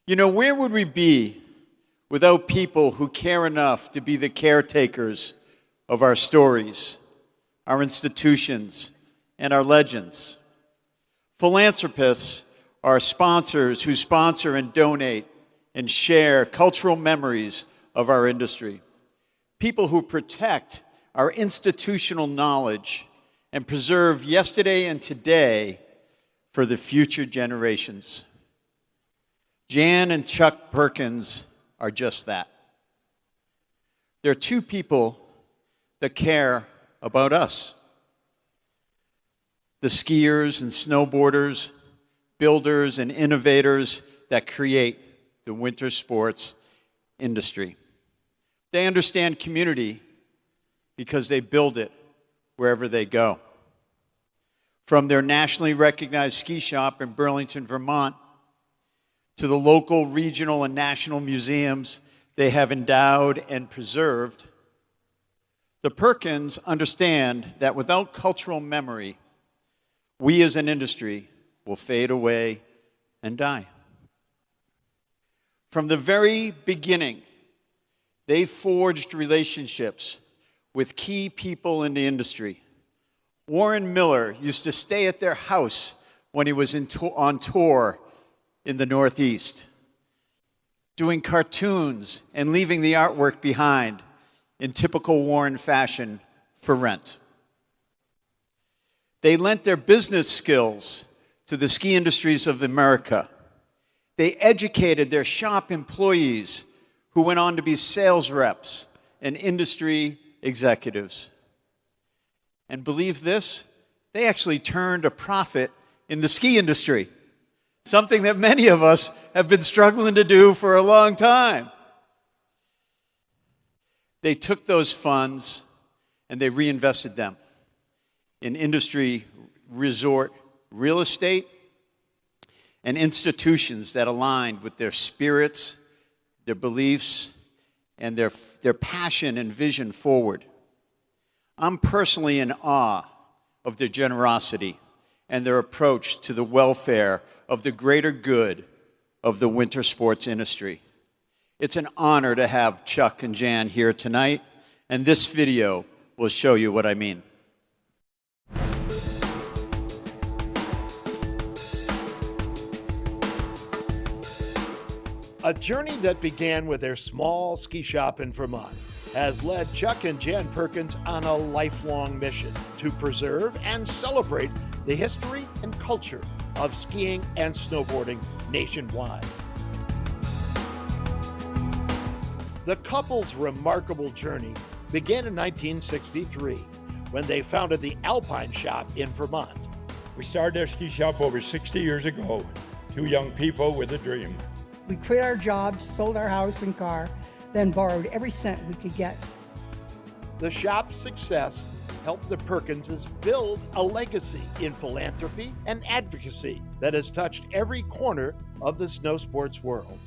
You know, where would we be without people who care enough to be the caretakers of our stories, our institutions, and our legends? Philanthropists are sponsors who sponsor and donate and share cultural memories of our industry. People who protect our institutional knowledge and preserve yesterday and today for the future generations. Jann and Chuck Perkins are just that. They're two people that care about us. The skiers and snowboarders, builders and innovators that create the winter sports industry. They understand community because they build it wherever they go. From their nationally recognized ski shop in Burlington, Vermont, to the local, regional, and national museums they have endowed and preserved, the Perkins understand that without cultural memory, we as an industry will fade away and die. From the very beginning, they forged relationships with key people in the industry. Warren Miller used to stay at their house when he was on tour in the Northeast, doing cartoons and leaving the artwork behind in typical Warren fashion for rent. They lent their business skills to the ski industries of America. They educated their shop employees who went on to be sales reps and industry executives. And believe this, they actually turned a profit in the ski industry, something that many of us have been struggling to do for a long time. They took those funds and they reinvested them in industry, resort, real estate, and institutions that aligned with their spirits, their beliefs, and their passion and vision forward. I'm personally in awe of their generosity and their approach to the welfare of the greater good of the winter sports industry. It's an honor to have Chuck and Jann here tonight, and this video will show you what I mean. A journey that began with their small ski shop in Vermont has led Chuck and Jann Perkins on a lifelong mission to preserve and celebrate the history and culture of skiing and snowboarding nationwide. The couple's remarkable journey began in 1963 when they founded the Alpine Shop in Vermont. We started our ski shop over 60 years ago, two young people with a dream. We quit our jobs, sold our house and car, then borrowed every cent we could get. The shop's success helped the Perkinses build a legacy in philanthropy and advocacy that has touched every corner of the snow sports world.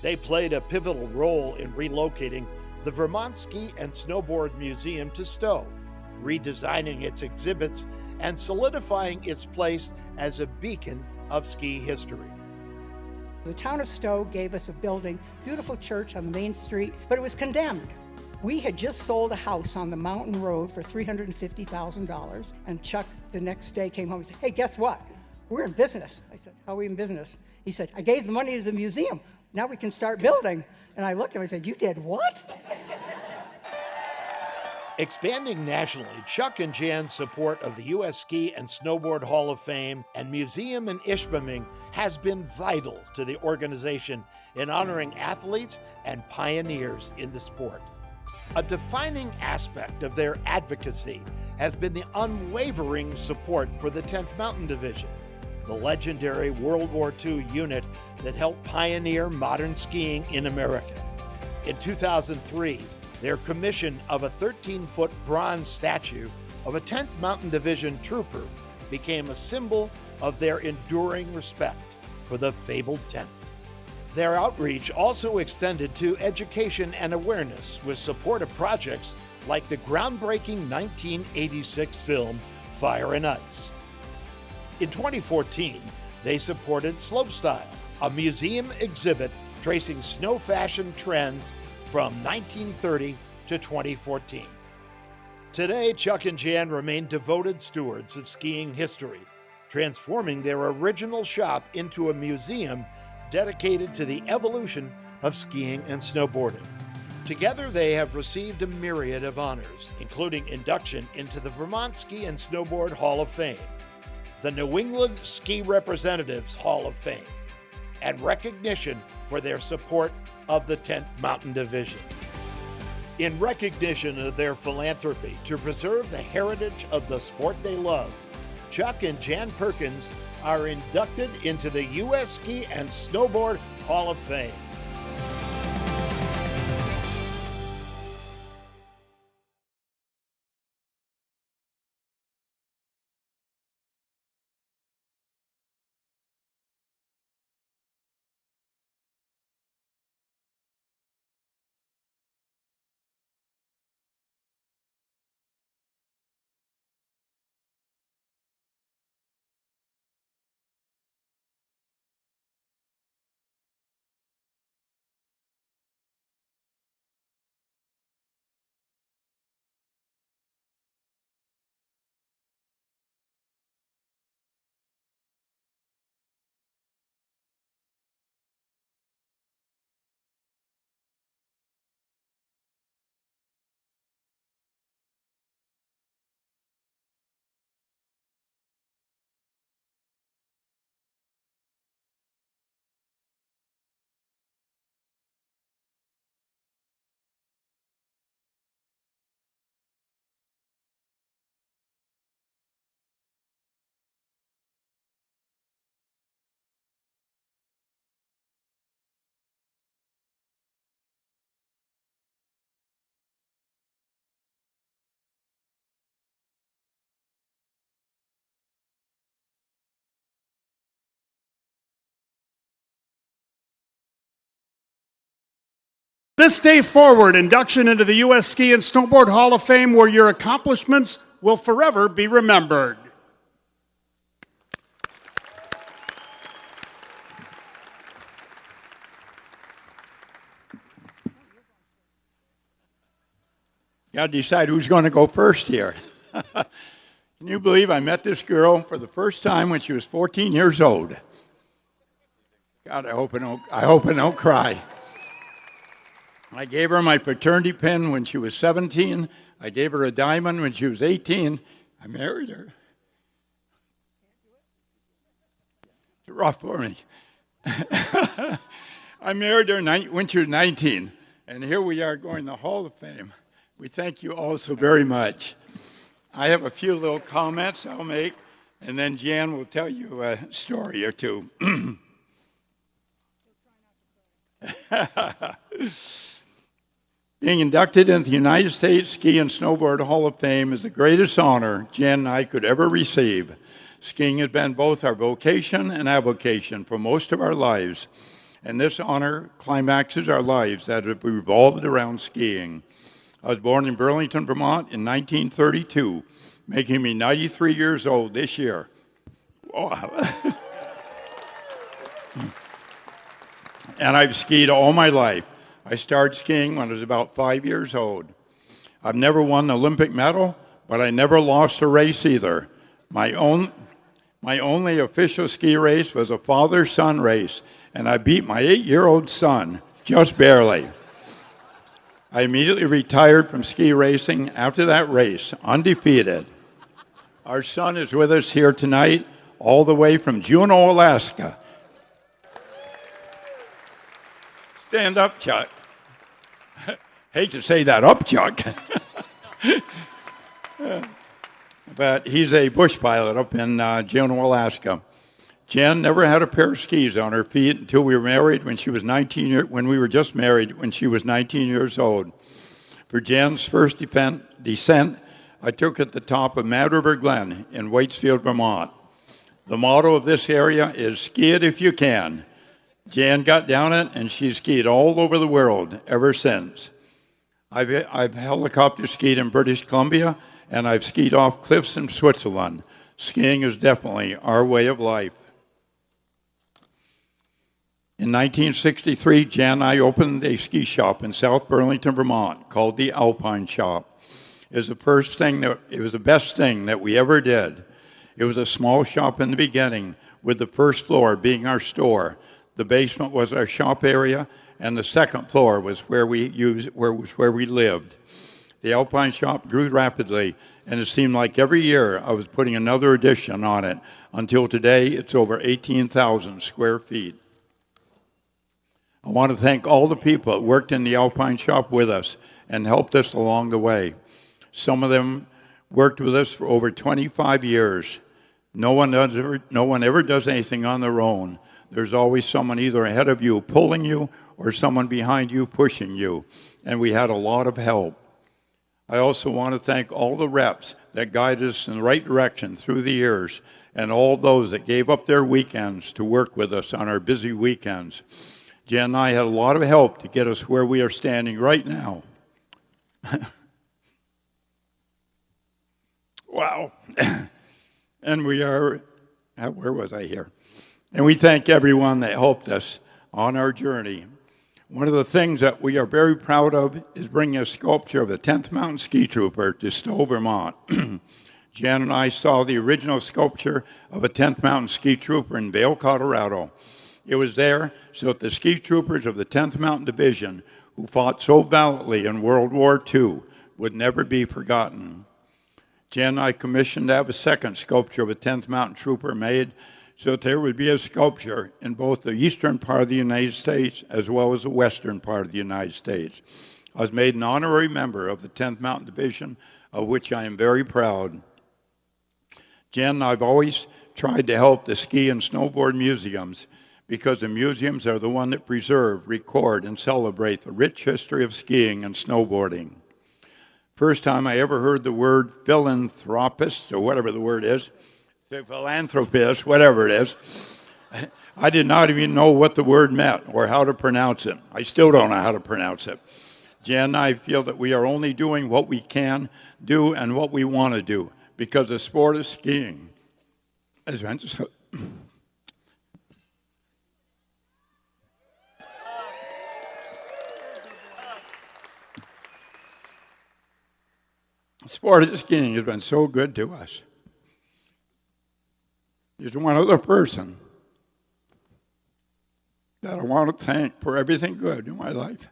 They played a pivotal role in relocating the Vermont Ski and Snowboard Museum to Stowe, redesigning its exhibits and solidifying its place as a beacon of ski history. The town of Stowe gave us a building, beautiful church on the main street, but it was condemned. We had just sold a house on the mountain road for $350,000, and Chuck the next day came home and said, "Hey, guess what? We're in business." I said, "How are we in business?" He said, "I gave the money to the museum. Now we can start building." And I looked at him and said, "You did what?" Expanding nationally, Chuck and Jann's support of the U.S. Ski and Snowboard Hall of Fame and Museum in Ishpeming has been vital to the organization in honoring athletes and pioneers in the sport. A defining aspect of their advocacy has been the unwavering support for the 10th Mountain Division, the legendary World War II unit that helped pioneer modern skiing in America. In 2003, their commission of a 13-foot bronze statue of a 10th Mountain Division trooper became a symbol of their enduring respect for the fabled 10th. Their outreach also extended to education and awareness with support of projects like the groundbreaking 1986 film Fire and Ice. In 2014, they supported Slopestyle, a museum exhibit tracing snow fashion trends from 1930 to 2014. Today, Chuck and Jann remain devoted stewards of skiing history, transforming their original shop into a museum dedicated to the evolution of skiing and snowboarding. Together, they have received a myriad of honors, including induction into the Vermont Ski and Snowboard Hall of Fame, the New England Ski Representatives Hall of Fame, and recognition for their support of the 10th Mountain Division. In recognition of their philanthropy to preserve the heritage of the sport they love, Chuck and Jann Perkins are inducted into the U.S. Ski and Snowboard Hall of Fame. This day forward, induction into the U.S. Ski and Snowboard Hall of Fame, where your accomplishments will forever be remembered. Got to decide who's going to go first here. Can you believe I met this girl for the first time when she was 14 years old? God, I hope I don't cry. I gave her my fraternity pin when she was 17. I gave her a diamond when she was 18. I married her. It's rough for me. I married her when she was 19. And here we are going to the Hall of Fame. We thank you all so very much. I have a few little comments I'll make, and then Jann will tell you a story or two. Being inducted into the United States Ski and Snowboard Hall of Fame is the greatest honor Jann and I could ever receive. Skiing has been both our vocation and avocation for most of our lives, and this honor climaxes our lives that have revolved around skiing. I was born in Burlington, Vermont in 1932, making me 93 years old this year. Wow. And I've skied all my life. I started skiing when I was about 5 years old. I've never won an Olympic medal, but I never lost a race either. My only official ski race was a father-son race, and I beat my 8-year-old son, just barely. I immediately retired from ski racing after that race, undefeated. Our son is with us here tonight, all the way from Juneau, Alaska. Stand up, Chuck. Hate to say that up, Chuck. But he's a bush pilot up in Juneau, Alaska. Jann never had a pair of skis on her feet until we were married when she was 19 when we were just married when she was 19 years old. For Jann's first descent, I took at the top of Mad River Glen in Waitsfield, Vermont. The motto of this area is ski it if you can. Jann got down it, and she's skied all over the world ever since. I've helicopter skied in British Columbia, and I've skied off cliffs in Switzerland. Skiing is definitely our way of life. In 1963, Jan and I opened a ski shop in South Burlington, Vermont, called the Alpine Shop. It was the best thing that we ever did. It was a small shop in the beginning, with the first floor being our store. The basement was our shop area, and the second floor was where we lived. The Alpine Shop grew rapidly, and it seemed like every year I was putting another addition on it. Until today, it's over 18,000 square feet. I want to thank all the people that worked in the Alpine Shop with us and helped us along the way. Some of them worked with us for over 25 years. No one ever does anything on their own. There's always someone either ahead of you pulling you or someone behind you pushing you, and we had a lot of help. I also want to thank all the reps that guided us in the right direction through the years, and all those that gave up their weekends to work with us on our busy weekends. Jan and I had a lot of help to get us where we are standing right now. Wow. And we are, where was I here? And we thank everyone that helped us on our journey. One of the things that we are very proud of is bringing a sculpture of the 10th Mountain Ski Trooper to Stowe, Vermont. Jan and I saw the original sculpture of a 10th Mountain Ski Trooper in Vail, Colorado. It was there so that the ski troopers of the 10th Mountain Division, who fought so valiantly in World War II, would never be forgotten. Jan and I commissioned to have a second sculpture of a 10th Mountain Trooper made so that there would be a sculpture in both the eastern part of the United States as well as the western part of the United States. I was made an honorary member of the 10th Mountain Division, of which I am very proud. Jan and I have always tried to help the ski and snowboard museums, because the museums are the one that preserve, record, and celebrate the rich history of skiing and snowboarding. First time I ever heard the word philanthropist, or whatever the word is, philanthropist, whatever it is, I did not even know what the word meant or how to pronounce it. I still don't know how to pronounce it. Jan and I feel that we are only doing what we can do and what we want to do, because the sport of skiing has been so... The sport of skiing has been so good to us. There's one other person that I want to thank for everything good in my life.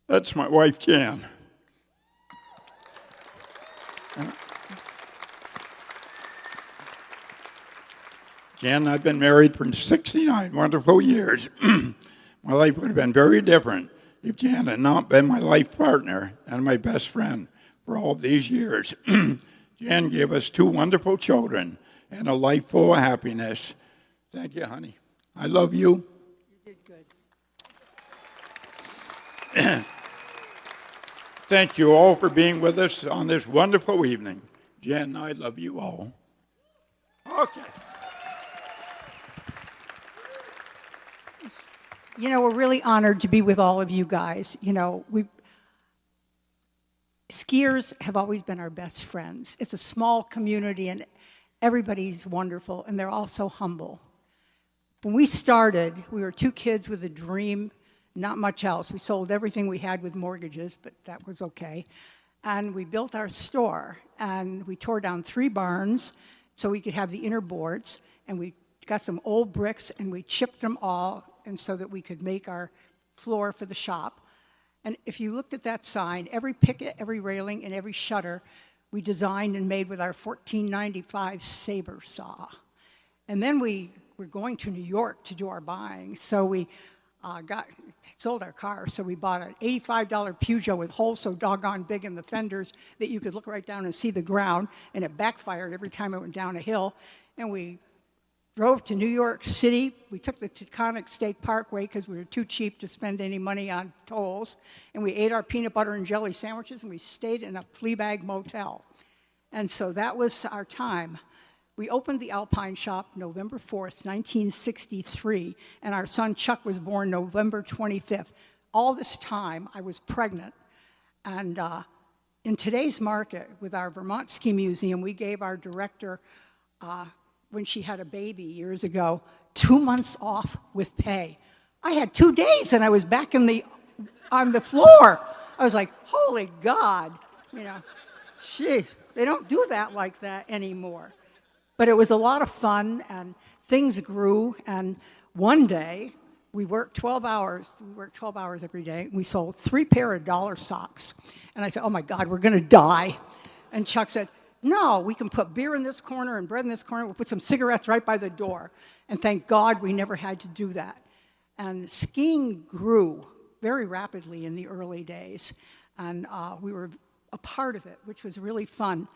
That's my wife, Jann. Jann and I have been married for 69 wonderful years. My life would have been very different if Jann had not been my life partner and my best friend for all these years. Jann gave us 2 wonderful children and a life full of happiness. Thank you, honey. I love you. You did good. Thank you all for being with us on this wonderful evening. Jann and I love you all. Okay. You know, we're really honored to be with all of you guys. You know, skiers have always been our best friends. It's a small community, and everybody's wonderful, and they're all so humble. When we started, we were 2 kids with a dream, not much else. We sold everything we had with mortgages, but that was okay. And we built our store, and we tore down 3 barns so we could have the inner boards, and we got some old bricks, and we chipped them all, and so that we could make our floor for the shop. And if you looked at that sign, every picket, every railing, and every shutter, we designed and made with our 1495 saber saw. And then we were going to New York to do our buying, so we sold our car, so we bought an $85 Peugeot with holes so doggone big in the fenders that you could look right down and see the ground, and it backfired every time it went down a hill. And we drove to New York City. We took the Taconic State Parkway because we were too cheap to spend any money on tolls. And we ate our peanut butter and jelly sandwiches, and we stayed in a Fleabag motel. And so that was our time. We opened the Alpine Shop November 4th, 1963, and our son Chuck was born November 25th. All this time, I was pregnant. And in today's market, with our Vermont Ski Museum, we gave our director when she had a baby years ago, 2 months off with pay. I had 2 days and I was back on the floor. I was like, holy God, jeez, they don't do that like that anymore. But it was a lot of fun, and things grew, and one day, we worked 12 hours. We worked 12 hours every day. We sold 3 pair of dollar socks. And I said, oh my God, we're going to die. And Chuck said, no, we can put beer in this corner and bread in this corner. We'll put some cigarettes right by the door. And thank God we never had to do that. And skiing grew very rapidly in the early days. And we were a part of it, which was really fun.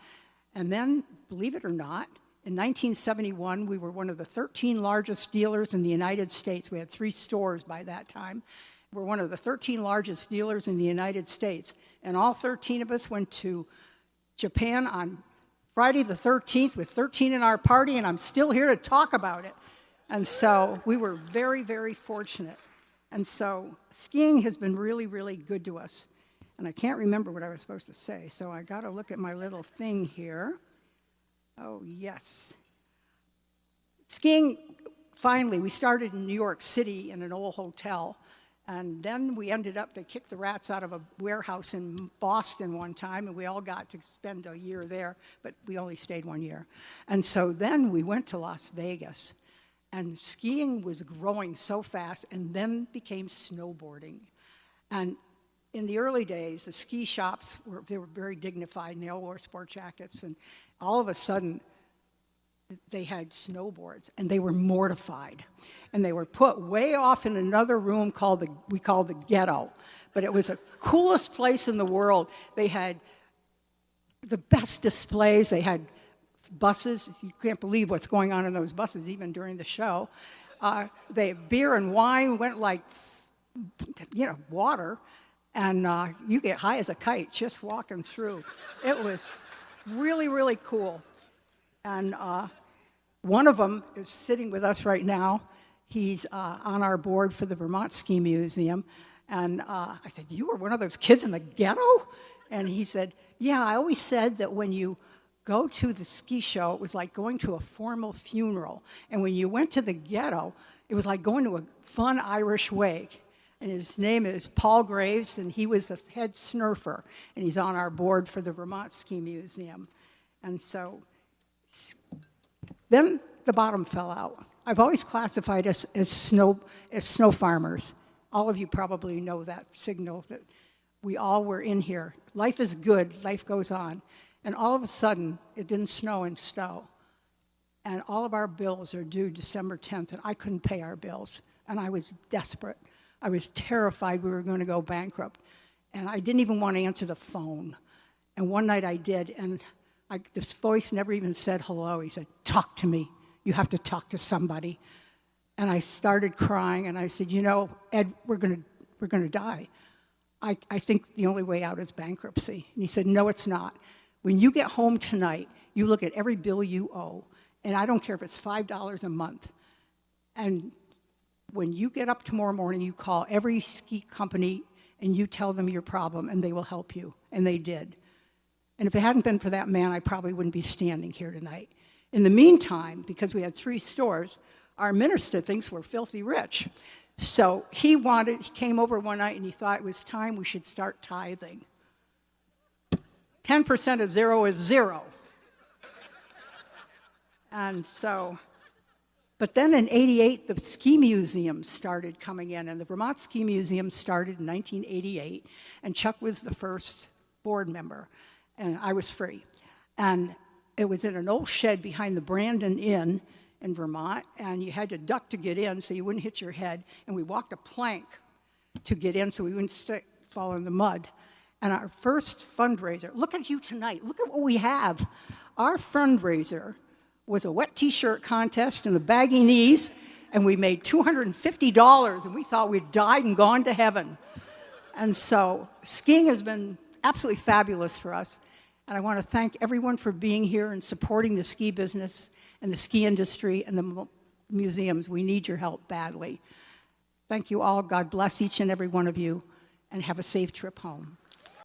And then, believe it or not, in 1971, we were one of the 13 largest dealers in the United States. We had 3 stores by that time. We're one of the 13 largest dealers in the United States. And all 13 of us went to Japan on Friday the 13th with 13 in our party, and I'm still here to talk about it. And so we were very, very fortunate. And so skiing has been really, really good to us. And I can't remember what I was supposed to say, so I got to look at my little thing here. Oh, yes. Skiing, finally, we started in New York City in an old hotel, and then we ended up, they kicked the rats out of a warehouse in Boston one time, and we all got to spend a year there, but we only stayed 1 year. And so then we went to Las Vegas, and skiing was growing so fast, and then became snowboarding. And in the early days, the ski shops they were very dignified, and they all wore sport jackets, and all of a sudden, they had snowboards, and they were mortified. And they were put way off in another room we called the ghetto. But it was the coolest place in the world. They had the best displays. They had buses. You can't believe what's going on in those buses, even during the show. Beer and wine went like, water. And you get high as a kite just walking through. It was really, really cool. And one of them is sitting with us right now. He's on our board for the Vermont Ski Museum. And I said, you were one of those kids in the ghetto? And he said, yeah, I always said that when you go to the ski show, it was like going to a formal funeral. And when you went to the ghetto, it was like going to a fun Irish wake. And his name is Paul Graves, and he was the head snurfer, and he's on our board for the Vermont Ski Museum. And so then the bottom fell out. I've always classified us as snow farmers. All of you probably know that signal that we all were in here. Life is good, life goes on. And all of a sudden, it didn't snow in Stowe. And all of our bills are due December 10th, and I couldn't pay our bills. And I was desperate. I was terrified we were going to go bankrupt. And I didn't even want to answer the phone. And one night I did, and this voice never even said hello. He said, talk to me. You have to talk to somebody. And I started crying, and I said, Ed, we're going to die. I think the only way out is bankruptcy. And he said, no, it's not. When you get home tonight, you look at every bill you owe, and I don't care if it's $5 a month. And when you get up tomorrow morning, you call every ski company and you tell them your problem, and they will help you. And they did. And if it hadn't been for that man, I probably wouldn't be standing here tonight. In the meantime, because we had 3 stores, our minister thinks we're filthy rich. So he came over one night and he thought it was time we should start tithing. 10% of 0 is 0. And so, but then in '88, the ski museums started coming in, and the Vermont Ski Museum started in 1988, and Chuck was the first board member, and I was free. And it was in an old shed behind the Brandon Inn in Vermont, and you had to duck to get in so you wouldn't hit your head, and we walked a plank to get in so we wouldn't fall in the mud. And our first fundraiser, look at you tonight, look at what we have. Our fundraiser was a wet t-shirt contest and the baggy knees, and we made $250, and we thought we'd died and gone to heaven. And so skiing has been absolutely fabulous for us, and I want to thank everyone for being here and supporting the ski business and the ski industry and the museums. We need your help badly. Thank you all. God bless each and every one of you, and have a safe trip home.